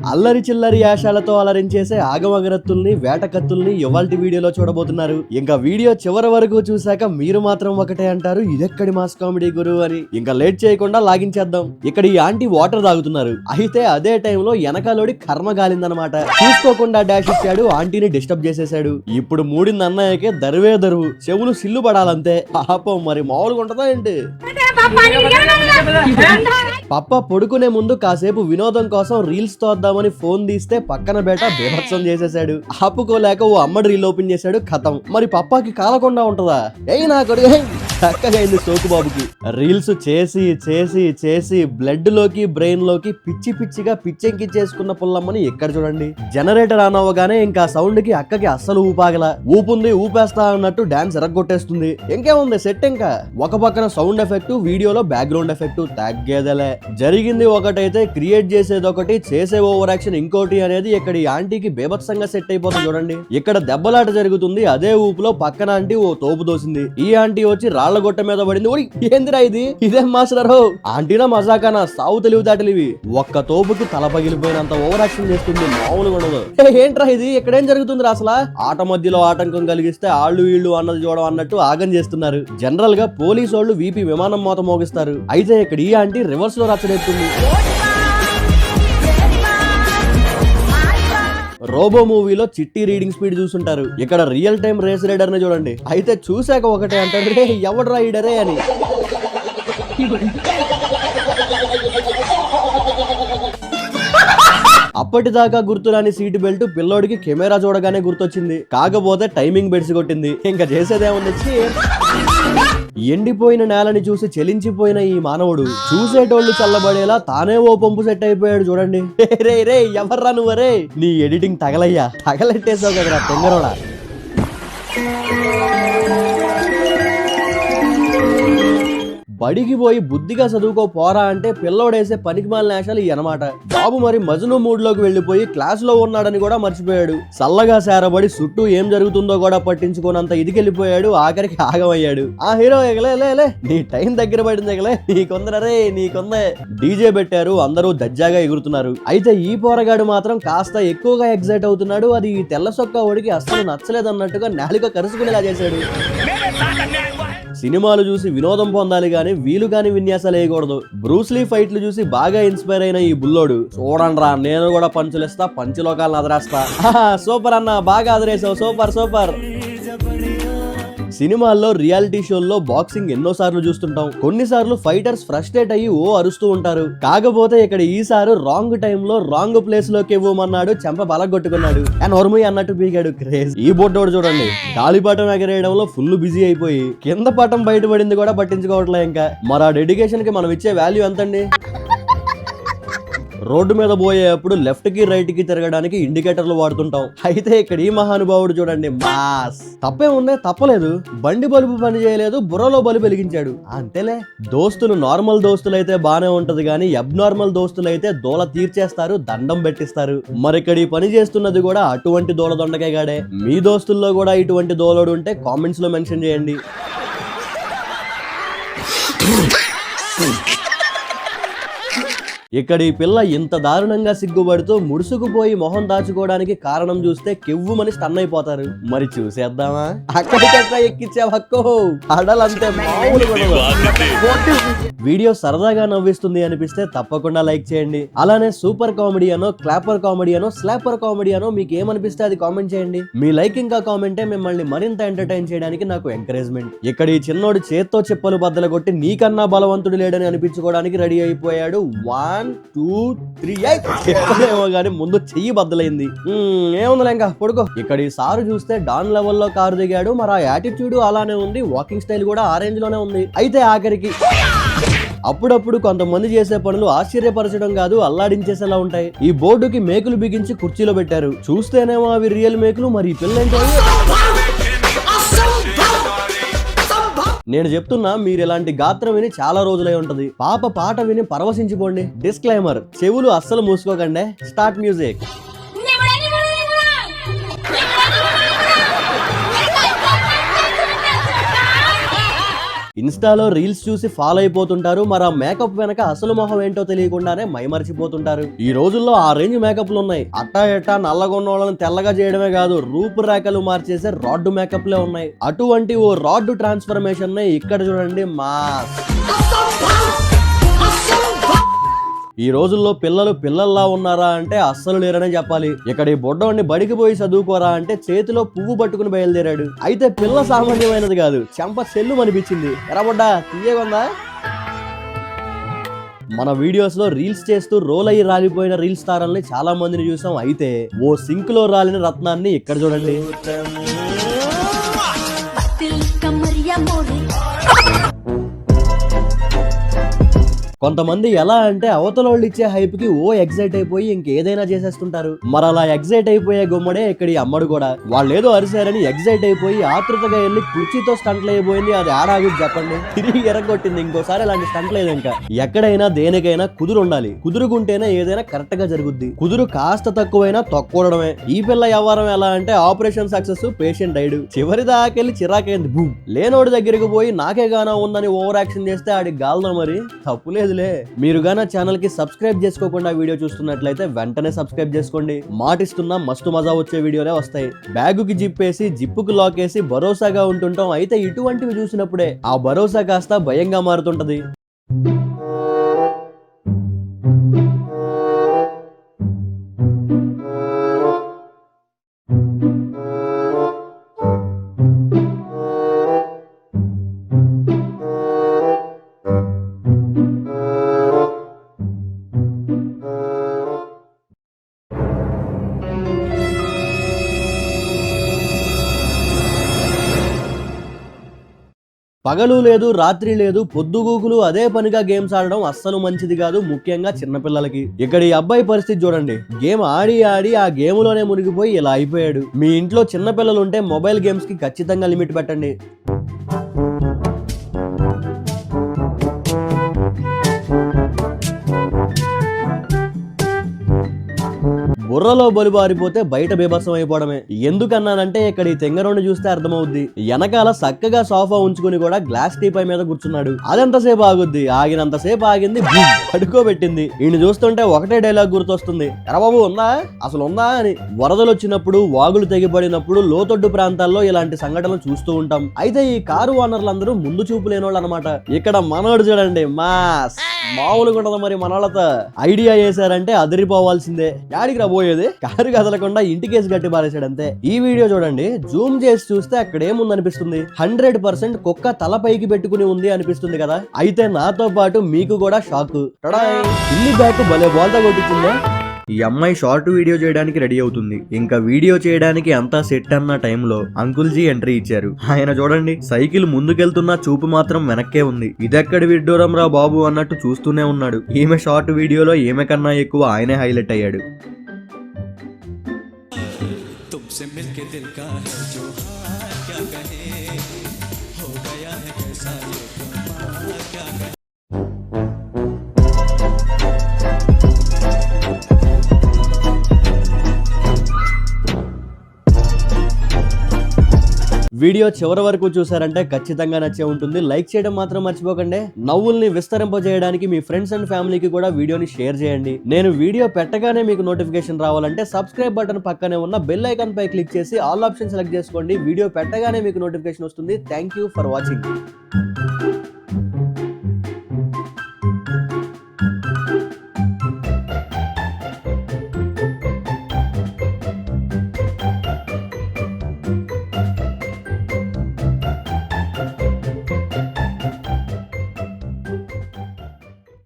అల్లరి చిల్లరి యాశాలతో అలరించేసే ఆగమగరత్తుల్ని వేట కత్తుల్ని ఇవాల్టి వీడియోలో చూడబోతున్నారు. ఇంకా వీడియో చివరి వరకు చూసాక మీరు మాత్రం ఒకటే అంటారు, ఇదెక్కడి మాస్ కామెడీ గురు అని. ఇంకా లేట్ చేయకుండా లాగించేద్దాం. ఇక్కడ ఈ ఆంటీ వాటర్ తాగుతున్నారు. అయితే అదే టైంలో వెనకాలోడి కర్మ గాలిందనమాట. చూసుకోకుండా డాష్ ఇచ్చాడు, ఆంటీని డిస్టర్బ్ చేసేసాడు. ఇప్పుడు మూడింది అన్నయ్యకే దరువే దరువు, చెవులు సిల్లు పడాలంతే. పాపం మరి మామూలుగా ఉంటుందా ఏంటి? పప్ప పడుకునే ముందు కాసేపు వినోదం కోసం రీల్స్ తోద్దామని ఫోన్ తీస్తే పక్కన బేట బీభత్సం చేసేసాడు. ఆపుకోలేక ఓ అమ్మడి రీల్ ఓపెన్ చేశాడు, ఖతం. మరి పప్పాకి కాలకుండా ఉంటదా? ఏయ్ నా కొడుకు, చక్కగా అయింది సోకుబాబుకి. రీల్స్ చేసి చేసి చేసి బ్లడ్ లోకి బ్రెయిన్ లోకి పిచ్చి పిచ్చిగా పిచ్చెంకిచ్చేసుకున్న పుల్లమ్మని ఎక్కడ చూడండి. జనరేటర్ ఆన్ అవ్వగానే ఇంకా సౌండ్ కి అక్కకి అస్సలు ఊపాగల. ఊపుంది ఊపేస్తా అన్నట్టు డాన్స్ ఎరగొట్టేస్తుంది. ఇంకేముంది సెట్. ఇంకా ఒక పక్కన సౌండ్ ఎఫెక్ట్, వీడియోలో బ్యాక్గ్రౌండ్ ఎఫెక్ట్ తగ్గేదలే. జరిగింది ఒకటైతే క్రియేట్ చేసేది ఒకటి, చేసే ఓవర్ యాక్షన్ ఇంకోటి అనేది ఇక్కడ ఈ ఆంటీకి బేభత్సంగా సెట్ అయిపోతుంది చూడండి. ఇక్కడ దెబ్బలాట జరుగుతుంది, అదే ఊపులో పక్కన ఆంటీ ఓ తోపు దోసింది. ఈ ఆంటీ వచ్చి రాళ్ల గొట్ట మీద పడింది. ఓడి ఏందిరా ఇది? ఇదేం మాస్టర్ ఆంటీనా మజాకానా? సావు తెలివితేటలు ఇవి. ఒక్క తోపుకి తల పగిలిపోయినంత ఓవర్ యాక్షన్ చేస్తుంది, మామూలుగా ఉండదు. ఏంట్రా ఇది? ఇక్కడేం జరుగుతుంది అసలు? ఆట మధ్యలో ఆటంకం కలిగిస్తే ఆళ్ళు వీళ్ళు అన్నది చూడడం అన్నట్టు ఆగం చేస్తున్నారు. జనరల్ గా పోలీసు వాళ్ళు వీపీ విమానం మోత మోగిస్తారు. అయితే ఇక్కడ ఈ ఆంటీ రివర్స్ లో రచ్చడెత్తుంది. రోబో మూవీలో చిట్టి రీడింగ్ స్పీడ్ చూసుంటారు. ఇక్కడ రియల్ టైం రేస్ రైడర్ ని చూడండి. అయితే చూసాక ఒకటే అంటాడు, రే ఎవడు రైడరే అని. అప్పటిదాకా గుర్తురాని సీట్ బెల్ట్ పిల్లోడికి కెమెరా చూడగానే గుర్తొచ్చింది. కాకపోతే టైమింగ్ బెడ్స్ కొట్టింది. ఇంకా చేసేదేముంది? ఎండిపోయిన నేలని చూసి చెలించిపోయిన ఈ మానవుడు చూసేటోళ్లు చల్లబడేలా తానే ఓ పంపు సెట్ అయిపోయాడు చూడండి. రే రే ఎవర్రా నువ్వరే? నీ ఎడిటింగ్ తగలయ్యా, తగలెట్టేసావు కదరా తెంగరోడా. బడికి పోయి బుద్ధిగా చదువుకో పోరా అంటే పిల్లోడేసే పనికిమాలిన నేషాలు అన్నమాట. బాబు మరి మజను మూడ్ లోకి వెళ్లిపోయి క్లాస్ లో ఉన్నాడని కూడా మర్చిపోయాడు. చల్లగా సేరబడి చుట్టూ ఏం జరుగుతుందో కూడా పట్టించుకోనంత ఇదికెళ్లిపోయాడు. ఆఖరికి ఆగమయ్యాడు. ఆ హీరో ఎగలే నీ టైం దగ్గర పడింది, ఎగలే నీకొందరే నీకొందే. డీజే పెట్టారు, అందరూ దజ్జాగా ఎగురుతున్నారు. అయితే ఈ పోరగాడు మాత్రం కాస్త ఎక్కువగా ఎగ్జైట్ అవుతున్నాడు. అది ఈ తెల్ల సొక్క ఓడికి అస్సలు నచ్చలేదన్నట్టుగా నాలుక కరుసుకునేలా చేశాడు. సినిమాలు చూసి వినోదం పొందాలి గాని వీలు గాని విన్యాసాలు వేయకూడదు. బ్రూస్లీ ఫైట్లు చూసి బాగా ఇన్స్పైర్ అయిన ఈ బుల్లోడు చూడండ్రా, నేను కూడా పంచులేస్తా, పంచులోకాలను అదరేస్తా. సూపర్ అన్న, బాగా అదరేసావు, సూపర్ సూపర్. సినిమాల్లో రియాలిటీ షోల్లో బాక్సింగ్ ఎన్నోసార్లు చూస్తుంటాం. కొన్నిసార్లు ఫైటర్స్ ఫ్రస్ట్రేట్ అయ్యి ఓ అరుస్తూ ఉంటారు. కాకపోతే ఇక్కడ ఈసారి రాంగ్ టైంలో రాంగ్ ప్లేస్ లోకి ఇవ్వమన్నాడు, చెంప బలగొట్టుకున్నాడు. అండ్ హొర్ముయ్ అన్నట్టు పీకాడు. క్రేజ్. ఈ బొడ్డోడు చూడండి, గాలిపటం ఎగరేయడంలో ఫుల్ బిజీ అయిపోయి కింద పటం బయటపడింది కూడా పట్టించుకోవట్లే. ఇంకా మరి ఆ డెడికేషన్ కి మనం ఇచ్చే వాల్యూ ఎంతండి? రోడ్డు మీద పోయేటప్పుడు లెఫ్ట్ కి రైట్ కి తిరగడానికి ఇండికేటర్లు వాడుతుంటాం. అయితే ఇక్కడ ఈ మహానుభావుడు చూడండి, మాస్. తప్పే ఉందే, తప్పలేదు. బండి బలుపు పని చేయలేదు, బుర్రలో బలుపు వెలిగించాడు, అంతేలే. దోస్తులు నార్మల్ దోస్తులు అయితే బానే ఉంటది కానీ అబ్నార్మల్ దోస్తులు అయితే దోల తీర్చేస్తారు, దండం పెట్టిస్తారు. మరి ఇక్కడ ఈ పని చేస్తున్నది కూడా అటువంటి దోల దొండకే గాడే. మీ దోస్తుల్లో కూడా ఇటువంటి దోలోడు ఉంటే కామెంట్స్ లో మెన్షన్ చేయండి. ఇక్కడ ఈ పిల్ల ఇంత దారుణంగా సిగ్గుపడుతూ ముడుసుకుపోయి మొహం దాచుకోవడానికి కారణం చూస్తే కెవ్వుమని స్టన్ అయిపోతారు. మరి చూసేద్దామా? అక్కడికట్లా ఎక్కించే హక్కు అడలంతే మామూలు. వీడియో సరదాగా నవ్విస్తుంది అనిపిస్తే తప్పకుండా లైక్ చేయండి. అలానే సూపర్ కామెడీ అనో, క్లాపర్ కామెడీ అనో, స్లాపర్ కామెడీ అనో మీకు ఏమనిపిస్తే అది కామెంట్ చేయండి. మీ లైక్ ఇంకా కామెంటే మిమ్మల్ని మరింత ఎంటర్టైన్ చేయడానికి నాకు ఎంకరేజ్మెంట్. ఇక్కడ ఈ చిన్నోడు చేత్తో చెప్పలు బద్దలు కొట్టి నీకన్నా బలవంతుడు లేడని అనిపించుకోవడానికి రెడీ అయిపోయాడు. 1 2 3 చెప్పలేమో గానీ ముందు చెయ్యి బద్దలైంది. ఏముందిలే ఇంకా పడుకో. ఇక్కడ ఈ సారు చూస్తే డాన్ లెవెల్లో కారు దిగాడు. మరి ఆ యాటిట్యూడ్ అలానే ఉంది, వాకింగ్ స్టైల్ కూడా ఆ రేంజ్ లోనే ఉంది. అయితే ఆఖరికి అప్పుడప్పుడు కొంతమంది చేసే పనులు ఆశ్చర్యపరచడం కాదు, అల్లాడించేసేలా ఉంటాయి. ఈ బోర్డుకి మేకులు బిగించి కుర్చీలో పెట్టారు. చూస్తేనేమో అవి రియల్ మేకులు. మరి ఈ పిల్లేంటో నేను చెప్తున్నా, మీరు ఇలాంటి గాత్రం విని చాలా రోజులై ఉంటది. పాప పాట విని పరవశించిపోండి. డిస్క్లైమర్, చెవులు అస్సలు మూసుకోకండి. Start music. ఇన్స్టాలో రీల్స్ చూసి ఫాలో అయిపోతుంటారు. మరి ఆ మేకప్ వెనక అసలు మొహం ఏంటో తెలియకుండానే మైమర్చిపోతుంటారు. ఈ రోజుల్లో ఆ రేంజ్ మేకప్లు ఉన్నాయి. అట్టా ఎట్టా నల్లగొన్న వాళ్ళని తెల్లగా చేయడమే కాదు, రూపురేఖలు మార్చేసే రాడ్డు మేకప్లే ఉన్నాయి. అటువంటి ఓ రాడ్డు ట్రాన్స్ఫర్మేషన్ ని ఇక్కడ చూడండి. మాస్ ఈ రోజుల్లో పిల్లలు పిల్లల్లా ఉన్నారా అంటే అస్సలు లేరనే చెప్పాలి. ఇక్కడ ఈ బొడ్డోడిని బడికి పోయి చదువుకోరా అంటే చేతిలో పువ్వు పట్టుకుని బయలుదేరాడు. అయితే పిల్ల సామాన్యమైనది కాదు, చెంప సెల్లు అనిపించింది. ఎరబొడ్డా తీయగొందా? మన వీడియోస్ లో రీల్స్ చేస్తూ రోల్ అయ్యి రాలిపోయిన రీల్స్ తారల్ని చాలా మందిని చూసాం. అయితే ఓ సింక్ లో రాలిన రత్నాన్ని ఇక్కడ చూడండి. కొంతమంది ఎలా అంటే అవతలోళ్ళు ఇచ్చే హైప్ కి ఓ ఎగ్జైట్ అయిపోయి ఇంకేదైనా చేసేస్తుంటారు. మరి అలా ఎగ్జైట్ అయిపోయే గుమ్మడే ఇక్కడ ఈ అమ్మడు కూడా. వాళ్ళు ఏదో అరిశారని ఎగ్జైట్ అయిపోయి ఆతృతగా వెళ్ళి కుర్చీతో స్టంట్లు అయిపోయింది. అది ఆడాగు చెప్పండి, తిరిగి ఎరగొట్టింది. ఇంకోసారి ఇలాంటి స్టంట్ లేదు. ఇంకా ఎక్కడైనా దేనికైనా కుదురు ఉండాలి. కుదురుకుంటేనే ఏదైనా కరెక్ట్ గా జరుగుద్ది. కుదురు కాస్త తక్కువైనా తొక్కడమే. ఈ పిల్ల వ్యవహారం ఎలా అంటే ఆపరేషన్ సక్సెస్, పేషెంట్ అయ్యాడు. చివరి దాకెళ్ళి చిరాకైంది. బూమ్. లేనోడి దగ్గరికి పోయి నాకే గానా ఉందని ఓవర్ యాక్షన్ చేస్తే ఆడికి గాల్దా. మరి తప్పులేదు. మీరు గానా ఛానల్ కి సబ్స్క్రైబ్ చేసుకోకుండా వీడియో చూస్తున్నట్లయితే వెంటనే సబ్స్క్రైబ్ చేసుకోండి. మాటిస్తున్నా మస్తు మజా వచ్చే వీడియోలే వస్తాయి. బ్యాగుకి జిప్పేసి జిప్పుకు లాక్ వేసి భరోసాగా ఉంటుంటాం. అయితే ఇటువంటివి చూసినప్పుడే ఆ భరోసా కాస్త భయంగా మారుతుంటది. పగలు లేదు, రాత్రి లేదు, పొద్దుగూకులు అదే పనిగా గేమ్స్ ఆడడం అస్సలు మంచిది కాదు, ముఖ్యంగా చిన్నపిల్లలకి. ఇక్కడ ఈ అబ్బాయి పరిస్థితి చూడండి. గేమ్ ఆడి ఆడి ఆ గేమ్ లోనే మునిగిపోయి ఇలా అయిపోయాడు. మీ ఇంట్లో చిన్నపిల్లలు ఉంటే మొబైల్ గేమ్స్ కి ఖచ్చితంగా లిమిట్ పెట్టండి. బుర్రలో బలిబారిపోతే బయట బీభత్సం అయిపోవడమే. ఎందుకన్నానంటే ఇక్కడ ఈ తెంగరోని చూస్తే అర్థమవుద్ది. వెనకాల చక్కగా సోఫా ఉంచుకుని కూడా గ్లాస్ టీపై మీద కూర్చున్నాడు. అదెంతసేపు ఆగుద్ది? ఆగినంతసేపు ఆగింది, పడుకోబెట్టింది. ఈయన చూస్తుంటే ఒకటే డైలాగ్ గుర్తొస్తుంది. ఎరబాబు ఉందా, అసలు ఉందా అని. వరదలు వచ్చినప్పుడు, వాగులు తెగిపడినప్పుడు లోతొడ్డు ప్రాంతాల్లో ఇలాంటి సంఘటనలు చూస్తూ ఉంటాం. అయితే ఈ కారు ఓనర్లందరూ ముందు చూపు లేనోళ్ళు అనమాట. ఇక్కడ మనోడు చూడండి, మాస్ మామూలుగా ఉండదు. మరి మనోళ్ళతో ఐడియా చేశారంటే అదిరిపోవాల్సిందే. యాడికి రాబోయేది? కారు కదలకుండా ఇంటికేసి గట్టి పారేసాడంతే. ఈ వీడియో చూడండి, జూమ్ చేసి చూస్తే అక్కడ ఏముందనిపిస్తుంది? 100% కుక్క తల పైకి పెట్టుకుని ఉంది అనిపిస్తుంది కదా. అయితే నాతో పాటు మీకు కూడా షాక్. ఇల్లి బ్యాక్ భలే బోల్తా కొట్టించిందే. ఈ అమ్మాయి షార్ట్ వీడియో చేయడానికి రెడీ అవుతుంది. ఇంకా వీడియో చేయడానికి అంతా సెట్ అన్న టైంలో అంకుల్జీ ఎంట్రీ ఇచ్చారు. ఆయన చూడండి, సైకిల్ ముందుకెళ్తున్నా చూపు మాత్రం వెనక్కే ఉంది. ఇదెక్కడి విడ్డూరం రా బాబు అన్నట్టు చూస్తూనే ఉన్నాడు. ఈమె షార్ట్ వీడియోలో ఈమె కన్నా ఎక్కువ ఆయనే హైలైట్ అయ్యాడు. వీడియో చివరి వరకు చూసారంటే ఖచ్చితంగా నచ్చే ఉంటుంది. లైక్ చేయడం మాత్రం మర్చిపోకండి. నవ్వుల్ని విస్తరింపజేయడానికి మీ ఫ్రెండ్స్ అండ్ ఫ్యామిలీకి కూడా వీడియోని షేర్ చేయండి. నేను వీడియో పెట్టగానే మీకు నోటిఫికేషన్ రావాలంటే సబ్స్క్రైబ్ బటన్ పక్కనే ఉన్న బెల్ ఐకాన్ పై క్లిక్ చేసి ఆల్ ఆప్షన్ సెలెక్ట్ చేసుకోండి. వీడియో పెట్టగానే మీకు నోటిఫికేషన్ వస్తుంది. Thank you for watching.